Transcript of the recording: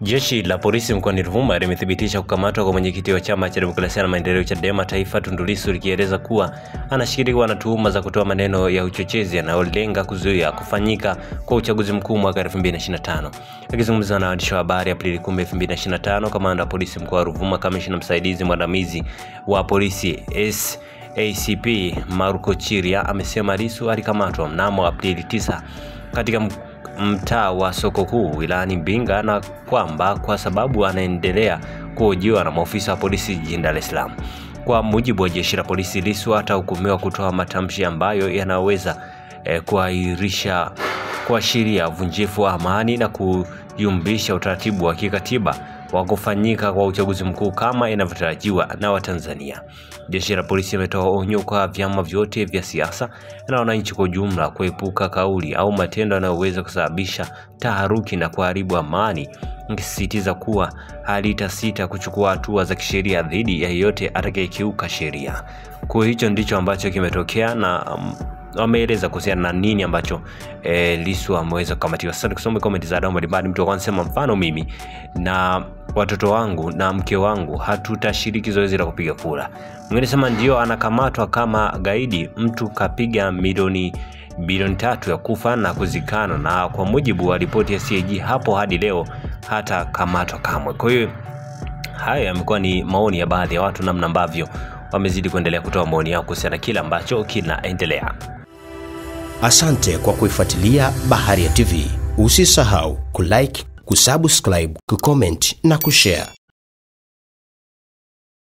Jeshi la polisi mkoani Ruvuma limethibitisha kukamatwa kwa mwenyekiti wa chama cha demokrasia na maendeleo Chadema Taifa Tundu Lissu, likieleza kuwa anashikiliwa na tuhuma za kutoa maneno ya uchochezi yanayolenga kuzuia kufanyika kwa uchaguzi mkuu mwaka 2025. Akizungumza na waandishi wa habari Aprili 10, 2025, kamanda wa polisi mkoa wa Ruvuma, kamishna msaidizi mwandamizi wa polisi ACP Marco Chiria amesema Lissu alikamatwa mnamo Aprili 9 katika mtaa wa soko kuu wilayani Mbinga, na kwamba kwa sababu anaendelea kuhojiwa na maafisa wa polisi jijini Dar es Salaam. Kwa mujibu wa jeshi la polisi, Lissu atahukumiwa kutoa matamshi ambayo yanaweza kuashiria uvunjifu wa amani na kuyumbisha utaratibu wa kikatiba wa kufanyika kwa uchaguzi mkuu kama inavyotarajiwa na Watanzania. Jeshi la polisi limetoa onyo kwa vyama vyote vya siasa na wananchi kwa jumla kuepuka kauli au matendo yanayoweza kusababisha taharuki na kuharibu amani, ikisisitiza kuwa halitasita kuchukua hatua za kisheria dhidi ya yeyote atakayekiuka sheria. Kwa hicho ndicho ambacho kimetokea, na wameeleza kuhusiana na nini ambacho Lissu ameweza kukamatiwa. Sasa kusoma comment za wadau mbalimbali. Mtu anasema mfano mimi na watoto wangu na mke wangu hatutashiriki zoezi la kupiga kura. Mwingine sema ndio anakamatwa kama gaidi, mtu kapiga bilioni 3 ya kufa na kuzikana, na kwa mujibu wa ripoti ya CAG hapo hadi leo hata kamatwa kamwe. Kwa hiyo haya yamekuwa ni maoni ya baadhi ya watu, namna ambavyo wamezidi kuendelea kutoa maoni yao kuhusiana kila ambacho kinaendelea. Asante kwa kuifuatilia Baharia TV. Usisahau kulike, kusubscribe, kucomment na kushare.